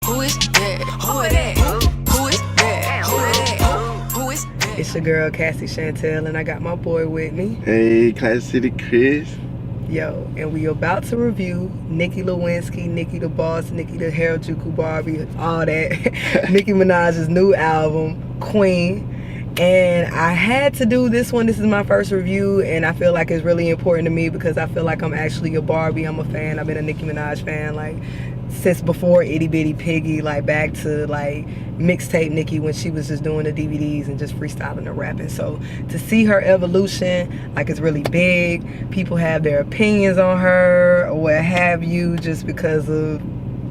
Who is that? Who is that? Who is that? Who is that? Who is that? It's your girl Cassie Chantel, and I got my boy with me. Hey, Class City Chris. Yo, and we about to review Nicki Lewinsky, Nicki the Boss, Nicki the Harajuku Barbie, all that. Nicki Minaj's new album, Queen. And I had to do this one. This is my first review, and I feel like it's really important to me because I feel like I'm actually a Barbie. I'm a fan. I've been a Nicki Minaj fan like since before Itty Bitty Piggy, like back to like mixtape Nicki when she was just doing the DVDs and just freestyling and rapping. So to see her evolution, like, it's really big. People have their opinions on her or what have you, just because of,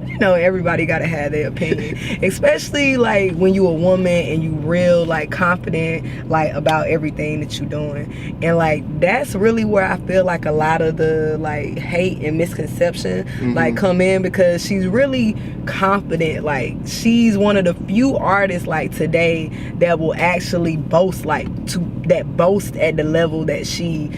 you know, everybody gotta have their opinion, especially like when you a woman and you real like confident like about everything that you doing. And like that's really where I feel like a lot of the like hate and misconception like come in, because she's really confident. Like she's one of the few artists like today that will actually boast boast at the level that she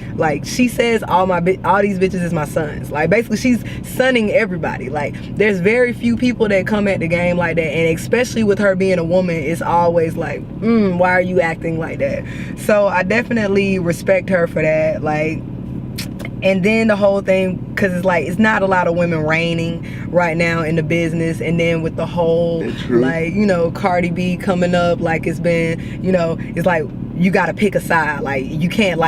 says all these bitches is my sons. Like basically she's sonning everybody. Like there's very few people that come at the game like that, and especially with her being a woman, it's always like, why are you acting like that? So I definitely respect her for that. Like, and then the whole thing, because it's like it's not a lot of women reigning right now in the business, and then with the whole like, you know, Cardi B coming up, like it's been, you know, it's like you gotta pick a side. Like you can't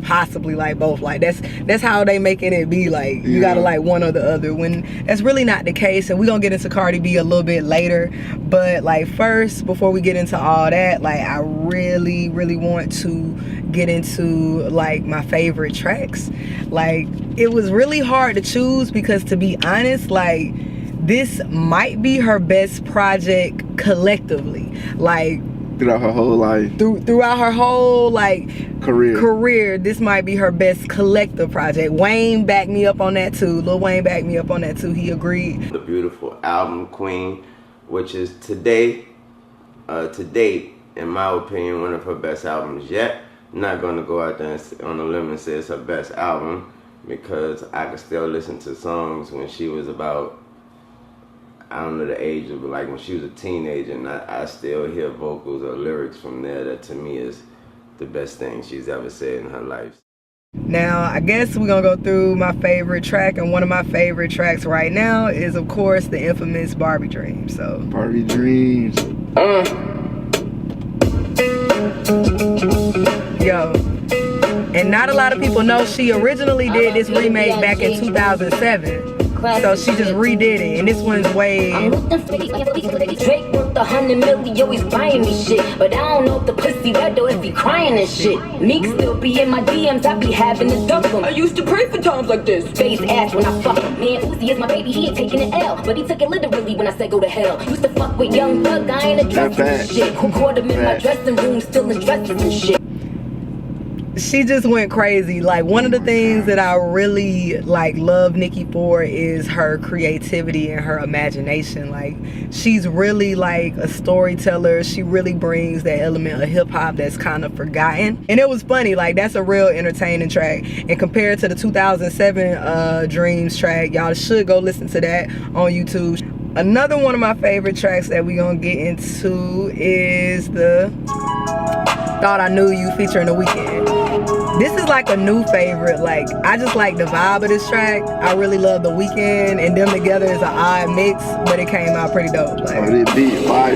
possibly like both. Like that's how they making it be, like you gotta like one or the other, when that's really not the case. And we're gonna get into Cardi B a little bit later, but like first, before we get into all that, like I really want to get into like my favorite tracks. Like it was really hard to choose because, to be honest, like this might be her best project collectively. Like throughout her whole life, throughout her whole like career, this might be her best collective project. Wayne backed me up on that too. Lil Wayne backed me up on that too. He agreed. The beautiful album Queen, which is to date, in my opinion, one of her best albums yet. I'm not gonna go out there on a limb and say it's her best album, because I can still listen to songs when she was about, I don't know the age of, but like when she was a teenager, and I still hear vocals or lyrics from there that to me is the best thing she's ever said in her life. Now, I guess we're gonna go through my favorite track, and one of my favorite tracks right now is, of course, the infamous Barbie Dreams. So Barbie Dreams. Yo, and not a lot of people know she originally did this remake back in 2007. So she just redid it, and this one's way. I'm looking fake, Drake worth 100 million, always buying me shit. But I don't know if the pussy wet though, if he crying and shit. Meek still be in my DMs, I be having to duck him. I used to pray for times like this. Face ass when I fuck him. Man, Uzi is my baby, he ain't taking an L. But he took it literally when I said go to hell. Used to fuck with Young Thug, I ain't addressing this shit. Who caught him in my dressing room, still in dresses and shit. She just went crazy. Like one of the things that I really like love Nicki for is her creativity and her imagination. Like she's really like a storyteller. She really brings that element of hip hop that's kind of forgotten. And it was funny, like that's a real entertaining track. And compared to the 2007 Dreams track, y'all should go listen to that on YouTube. Another one of my favorite tracks that we gonna get into is the Thought I Knew You featuring The Weeknd. This is like a new favorite. Like I just like the vibe of this track. I really love The Weeknd, and them together is an odd mix, but it came out pretty dope. Like, they beat fire.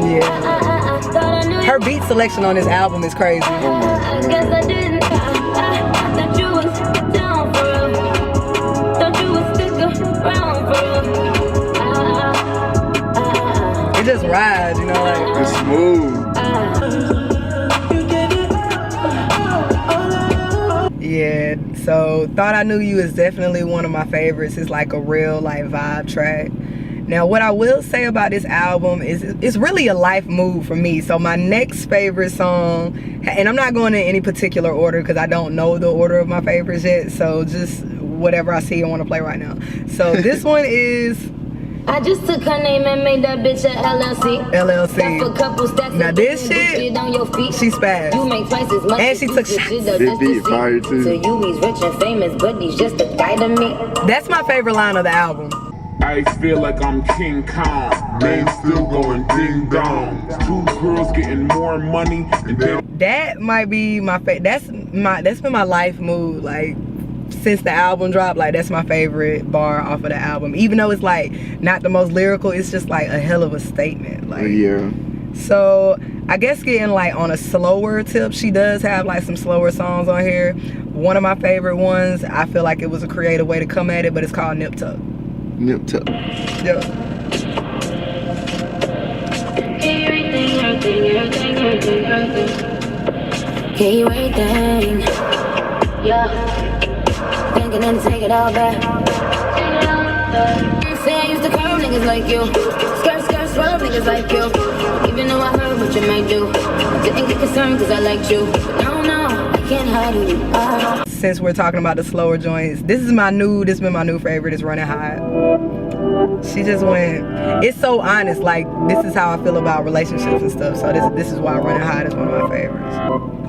Yeah. Her beat selection on this album is crazy. I guess I didn't. Thought you was down for real. Thought you would stick around for real. It just rides, you know, like it's smooth. Yeah, so Thought I Knew You is definitely one of my favorites. It's like a real like vibe track. Now what I will say about this album is it's really a life move for me. So my next favorite song, and I'm not going in any particular order because I don't know the order of my favorites yet, so just whatever I see I want to play right now. So this one is I just took her name and made that bitch a LLC. LLC. Now this shit, she's fast. You make twice as much and she took shots. They beat fire too. So you he's rich and famous, but he's just a guy to me. That's my favorite line of the album. I I feel like I'm King Kong. Man still going ding dong. Two girls getting more money and then That might be my favorite. That's been my life mood, like, since the album dropped. Like, that's my favorite bar off of the album. Even though it's like not the most lyrical, it's just like a hell of a statement. Like, Yeah. so I guess getting like on a slower tip, she does have like some slower songs on here. One of my favorite ones, I feel like it was a creative way to come at it, but it's called Nip Tuck. Nip tuck. Yep. Yeah, you everything. Yeah. Thinking and take it all back. Say I used to curve niggas like you. Skirt, swerve niggas like you. Even though I heard what you might do, I didn't get concerned cause I liked you. But no, I can't hide who you are. Since we're talking about the slower joints, this has been my new favorite, is Running Hot. She just went, it's so honest, like, this is how I feel about relationships and stuff. So this is why Running Hot is one of my favorites.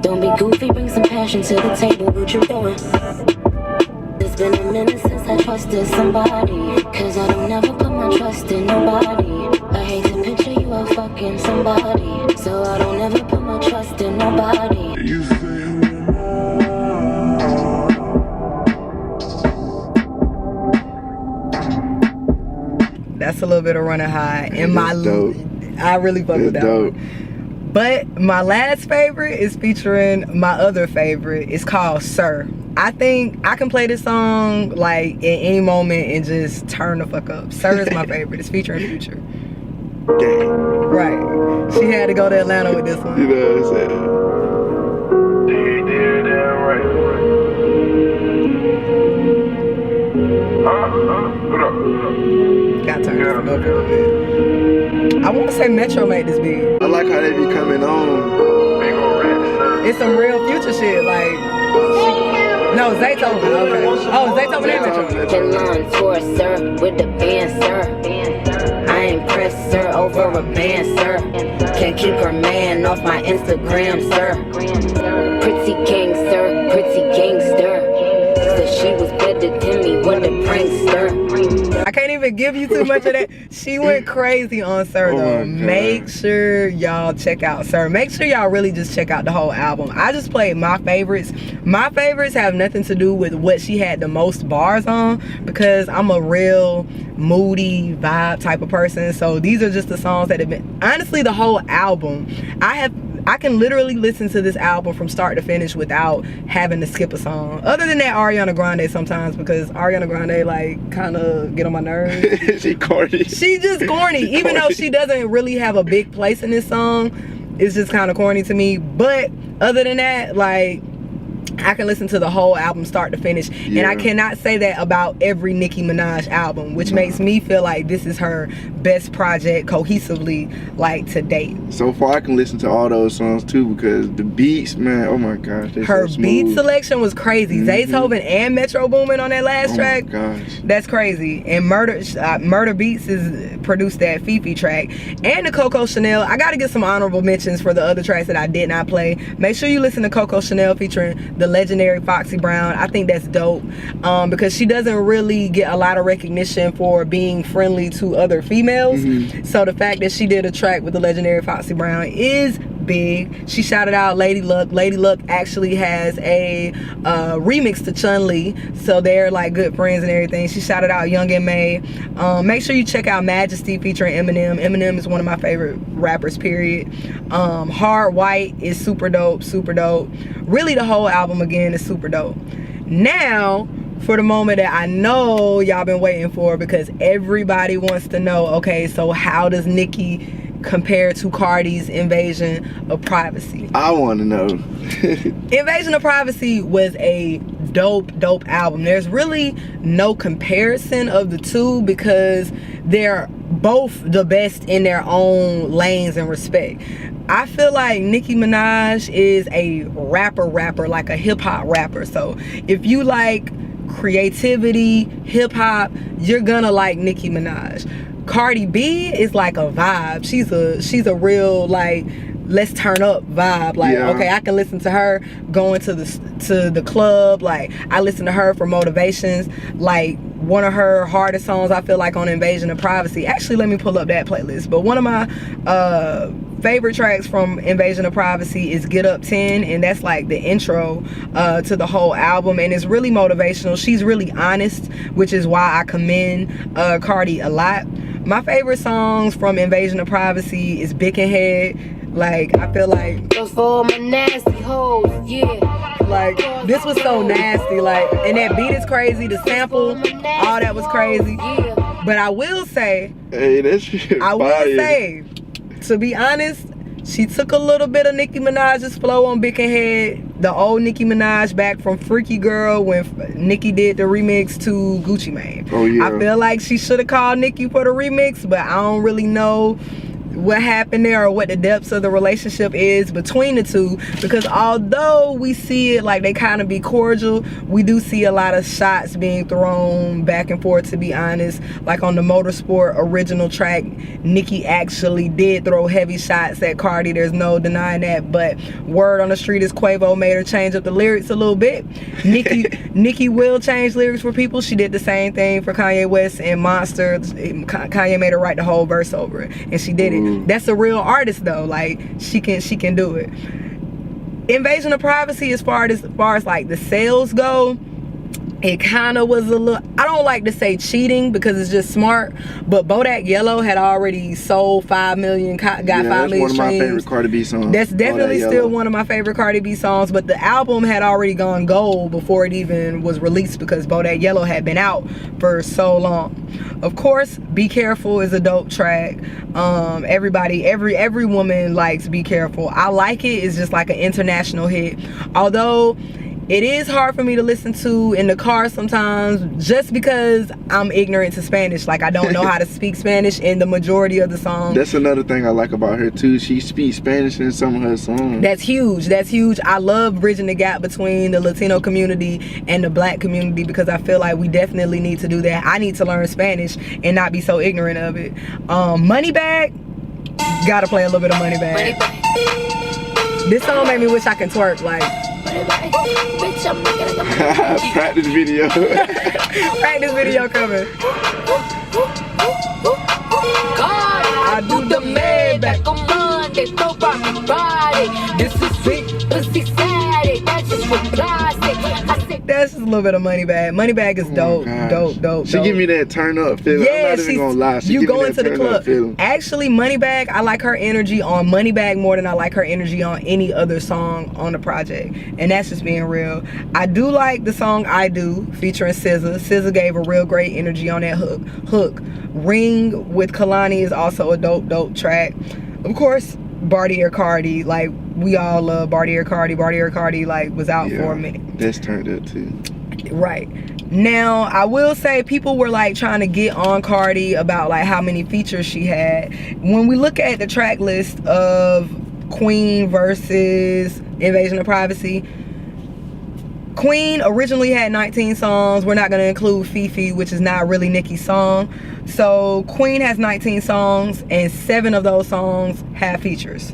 Don't be goofy, bring some passion to the table, what you doing? It's been a minute since I trusted somebody, cause I don't ever put my trust in nobody. I hate to picture you a fucking somebody, so I don't ever put my trust in nobody. you say That's a little bit of Running Hot. And That's dope. I really fuck with That's that dope. one. But my last favorite is featuring my other favorite. It's called Sir. I think I can play this song like at any moment and just turn the fuck up. Sir is my favorite. It's featuring Future. Dang. Right. She had to go to Atlanta with this one. You know what I'm saying? Got turned this one up a little bit. I want to say Metro made this beat. I like how they be coming on. It's some real Future shit. Like, no, Zaytoven. Okay. Oh, Zaytoven and Metro. Been on tour, sir, with the band, sir. I ain't pressed, sir, over a band, sir. Can't keep her man off my Instagram, sir. Pretty gangster, pretty gangster. Said she was better than me, what a prankster. I can't even give you too much of that. She went crazy on Sir, Oh though. my God. Make sure y'all check out Sir. Make sure y'all really just check out the whole album. I just played my favorites. My favorites have nothing to do with what she had the most bars on, because I'm a real moody vibe type of person. So these are just the songs that have been, honestly, the whole album. I can literally listen to this album from start to finish without having to skip a song. Other than that, Ariana Grande sometimes, because Ariana Grande like kind of get on my nerves. She corny. She just corny. Even though she doesn't really have a big place in this song, it's just kind of corny to me. But other than that, like, I can listen to the whole album start to finish. And I cannot say that about every Nicki Minaj album, which makes me feel like this is her best project cohesively, like, to date. So far, I can listen to all those songs too, because the beats, man, oh my gosh, they're Her so beat smooth. selection was crazy. Zaytoven and Metro Boomin on that last track. Oh my gosh. That's crazy. And Murder Beats is produced that Fifi track. And the Coco Chanel. I gotta get some honorable mentions for the other tracks that I did not play. Make sure you listen to Coco Chanel featuring the legendary Foxy Brown. I think that's dope, because she doesn't really get a lot of recognition for being friendly to other females. So the fact that she did a track with the legendary Foxy Brown is big. She shouted out Lady Luck. Lady Luck actually has a remix to Chun-Li, so they're like good friends and everything. She shouted out Young M.A. Make sure you check out Majesty featuring Eminem. Eminem is one of my favorite rappers, period. Hard White is super dope, super dope. Really, the whole album again is super dope. Now for the moment that I know y'all been waiting for, because everybody wants to know, okay, so how does Nicki compare to Cardi's Invasion of Privacy? I want to know. Invasion of Privacy was a dope album. There's really no comparison of the two, because they're both the best in their own lanes and respect. I feel like Nicki Minaj is a rapper, like a hip-hop rapper. So if you like creativity, hip-hop, you're gonna like Nicki Minaj. Cardi B is like a vibe. She's a real, like, let's turn up vibe. Like, okay, I can listen to her going to the club. Like, I listen to her for motivations. Like, one of her hardest songs I feel like on Invasion of Privacy. Actually, let me pull up that playlist. But one of my favorite tracks from Invasion of Privacy is Get Up 10, and that's like the intro to the whole album, and it's really motivational. She's really honest, which is why I commend Cardi a lot. My favorite songs from Invasion of Privacy is Bick and Head. Like, I feel like for my nasty hoes, yeah. Like, this was so nasty. Like, and that beat is crazy. The sample, all that was crazy. But I will say, hey, that shit I will fire. say, to be honest, she took a little bit of Nicki Minaj's flow on Bick and Head. The old Nicki Minaj back from Freaky Girl when Nicki did the remix to Gucci Mane. Oh yeah. I feel like she should have called Nicki for the remix, but I don't really know what happened there or what the depths of the relationship is between the two, because although we see it like they kind of be cordial, we do see a lot of shots being thrown back and forth, to be honest. Like on the Motorsport original track, Nicki actually did throw heavy shots at Cardi, there's no denying that, but word on the street is Quavo made her change up the lyrics a little bit. Nicki will change lyrics for people. She did the same thing for Kanye West and Monster. Kanye made her write the whole verse over it, and she did it. That's a real artist though. Like, she can do it. Invasion of Privacy, as far as like the sales go, it kind of was a little, I don't like to say cheating because it's just smart, but Bodak Yellow had already sold 5 million, got 5 million streams. That's one of my favorite Cardi B songs. That's definitely still one of my favorite Cardi B songs, but the album had already gone gold before it even was released because Bodak Yellow had been out for so long. Of course, Be Careful is a dope track. Everybody, every woman likes Be Careful. I like it. It's just like an international hit. Although it is hard for me to listen to in the car sometimes just because I'm ignorant to Spanish. Like, I don't know how to speak Spanish in the majority of the songs. That's another thing I like about her too. She speaks Spanish in some of her songs. That's huge. That's huge. I love bridging the gap between the Latino community and the black community because I feel like we definitely need to do that. I need to learn Spanish and not be so ignorant of it. Moneybag, gotta play a little bit of Moneybag. This song made me wish I could twerk. Like, practice video. Practice video coming. I do the Maybach on Monday, throw by my body. This is sweet, pussy Saturday, that's just for plastic. That's just a little bit of Moneybag. Moneybag is dope, dope. She give me that turn up feeling. Yeah, I'm not even gonna lie. She you give go me into that the turn up club. feeling. Actually, Moneybag, I like her energy on Moneybag more than I like her energy on any other song on the project, and that's just being real. I do like the song I Do featuring SZA. SZA gave a real great energy on that hook. Ring with Kalani is also a dope track. Of course, Bartier Cardi, like, we all love Bartier Cardi. Bartier Cardi, like, was out for a minute. That's turned up too. Right. Now, I will say people were like trying to get on Cardi about like how many features she had. When we look at the track list of Queen versus Invasion of Privacy, Queen originally had 19 songs. We're not going to include Fifi, which is not really Nicki's song. So Queen has 19 songs and 7 of those songs have features.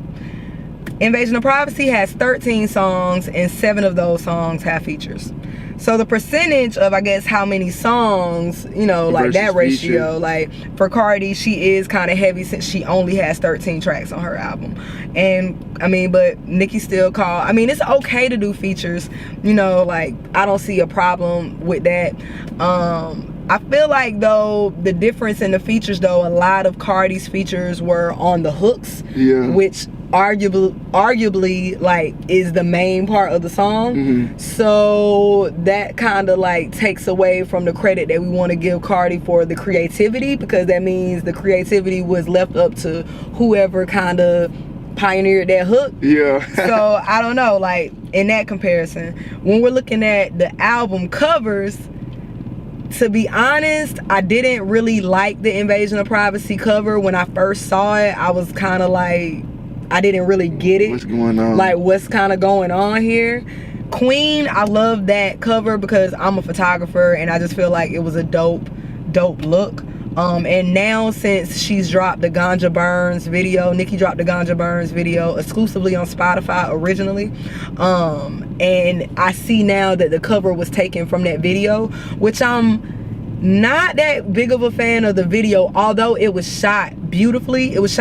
Invasion of Privacy has 13 songs and 7 of those songs have features. So the percentage of, I guess, how many songs, you know, like versus that ratio, feature. like for Cardi, she is kind of heavy since she only has 13 tracks on her album. And I mean, but Nicki still called, I mean, it's okay to do features, you know, like I don't see a problem with that. I feel like though the difference in the features though, a lot of Cardi's features were on the hooks, which arguably like is the main part of the song. So that kind of like takes away from the credit that we want to give Cardi for the creativity, because that means the creativity was left up to whoever kind of pioneered that hook. So I don't know, like in that comparison, when we're looking at the album covers, to be honest, I didn't really like the Invasion of Privacy cover. When I first saw it, I was kind of like, I didn't really get it. What's going on? Like, what's kind of going on here? Queen, I love that cover because I'm a photographer and I just feel like it was a dope look. And now since she's dropped the Ganja Burns video, Nicki dropped the Ganja Burns video exclusively on Spotify originally, and I see now that the cover was taken from that video, which I'm not that big of a fan of the video, although it was shot beautifully. It was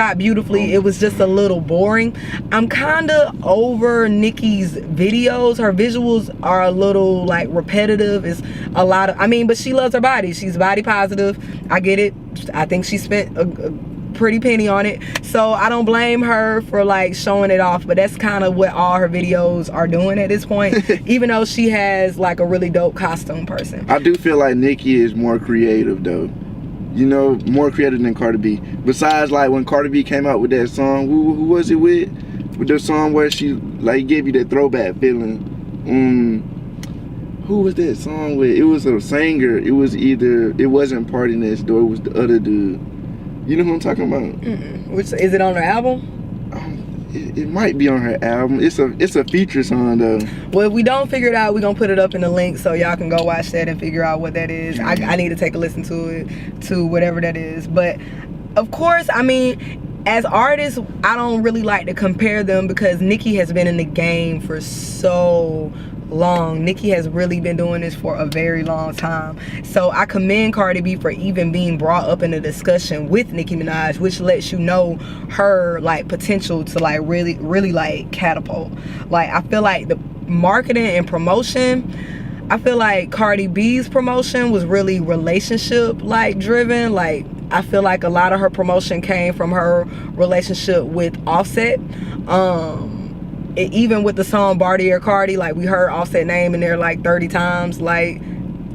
just a little boring. I'm kind of over Nicki's videos. Her visuals are a little like repetitive. It's a lot of, I mean, but she loves her body. She's body positive. I get it. I think she spent a pretty penny on it, so I don't blame her for like showing it off, but that's kind of what all her videos are doing at this point. Even though she has like a really dope costume person. I do feel like Nicki is more creative though, you know, more creative than Cardi B. Besides, like when Cardi B came out with that song, who was it with the song where she like gave you that throwback feeling? Who was that song with? It was a singer. It wasn't Party Next Door, it was the other dude. You know who I'm talking about? Which is it on her album? It might be on her album. It's a feature song though. Well, if we don't figure it out, we're gonna put it up in the link so y'all can go watch that and figure out what that is. I need to take a listen to it, to whatever that is. But of course, I mean, as artists, I don't really like to compare them because Nicki has been in the game for so long. Nicki has really been doing this for a very long time. So I commend Cardi B for even being brought up in a discussion with Nicki Minaj, which lets you know her like potential to like really like catapult. Like I feel like the marketing and promotion, I feel like Cardi B's promotion was really relationship like driven. Like I feel like a lot of her promotion came from her relationship with Offset. Even with the song Barty or Cardi, like we heard Offset name in there like 30 times. Like,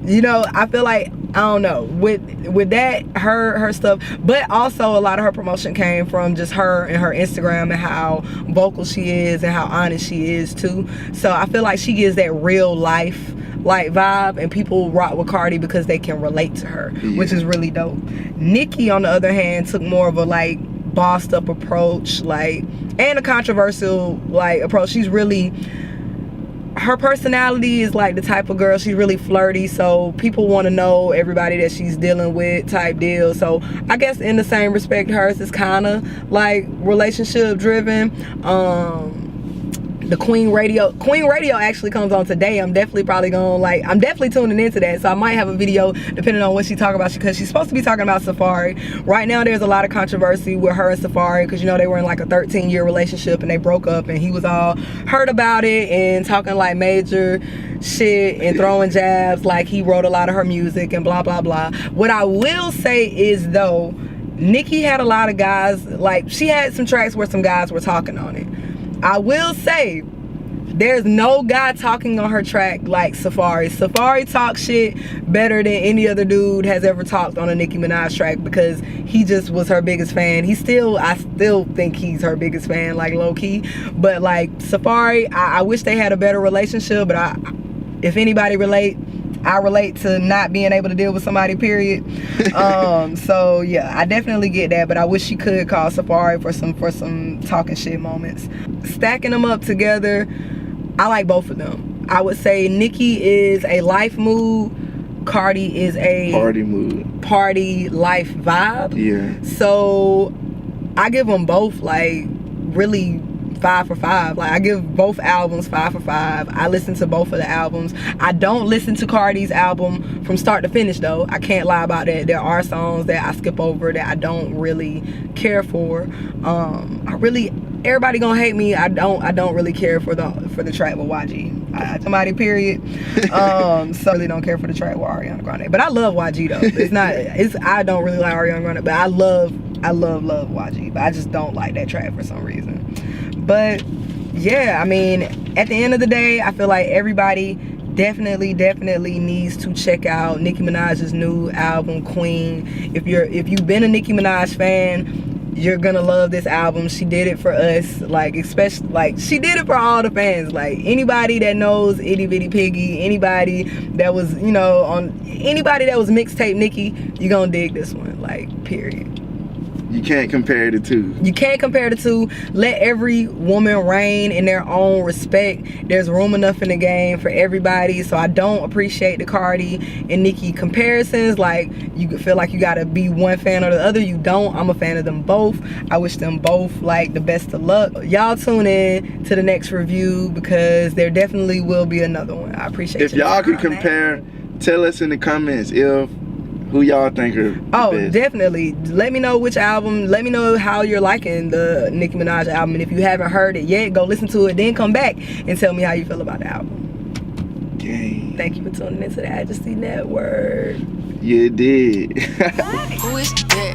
you know, I feel like, I don't know, with that, her stuff, but also a lot of her promotion came from just her and her Instagram and how vocal she is and how honest she is too. So I feel like she gives that real life like vibe, and people rock with Cardi because they can relate to her, which is really dope. Nicki, on the other hand, took more of a like bossed up approach, like, and a controversial like approach. She's really, her personality is like the type of girl, she's really flirty, so people want to know everybody that she's dealing with type deal. So I guess in the same respect, hers is kind of like relationship driven. The Queen Radio actually comes on today. I'm definitely probably gonna like, I'm definitely tuning into that, so I might have a video depending on what she talk about, because she's supposed to be talking about Safaree. Right now there's a lot of controversy with her and Safaree because, you know, they were in like a 13-year relationship and they broke up, and he was all hurt about it and talking like major shit and throwing jabs like he wrote a lot of her music and blah blah blah. What I will say is though, Nicki had a lot of guys, like she had some tracks where some guys were talking on it. I will say, there's no guy talking on her track like Safaree. Safaree talks shit better than any other dude has ever talked on a Nicki Minaj track because he just was her biggest fan. I still think he's her biggest fan, like low key. But like Safaree, I wish they had a better relationship, but if anybody I relate to not being able to deal with somebody, period. So yeah, I definitely get that, but I wish she could call Safaree for some talking shit moments. Stacking them up together, I like both of them. I would say Nicki is a life mood, Cardi is a party mood, party life vibe. Yeah. So I give them both like really 5 for 5. Like I give both albums 5 for 5. I listen to both of the albums. I don't listen to Cardi's album from start to finish though. I can't lie about that. There are songs that I skip over that I don't really care for. Everybody gonna hate me. I don't really care for the track with YG. Somebody, period. So I really don't care for the track with Ariana Grande. But I love YG though. I don't really like Ariana Grande, but I love YG. But I just don't like that track for some reason. But yeah, I mean, at the end of the day, I feel like everybody definitely needs to check out Nicki Minaj's new album, Queen. If you've been a Nicki Minaj fan, you're gonna love this album. She did it for us, like, especially, like, she did it for all the fans. Like, anybody that knows Itty Bitty Piggy, anybody that was, you know, anybody that was mixtape Nicki, you gonna dig this one, like, period. You can't compare the two. You can't compare the two. Let every woman reign in their own respect. There's room enough in the game for everybody. So I don't appreciate the Cardi and Nicki comparisons. Like, you feel like you gotta be one fan or the other. You don't. I'm a fan of them both. I wish them both like the best of luck. Y'all tune in to the next review because there definitely will be another one. I appreciate If y'all could compare, tell us in the comments if who y'all think are the best. Definitely. Let me know which album. Let me know how you're liking the Nicki Minaj album. And if you haven't heard it yet, go listen to it. Then come back and tell me how you feel about the album. Dang. Thank you for tuning into the AJESTY Network. You did. Who is that?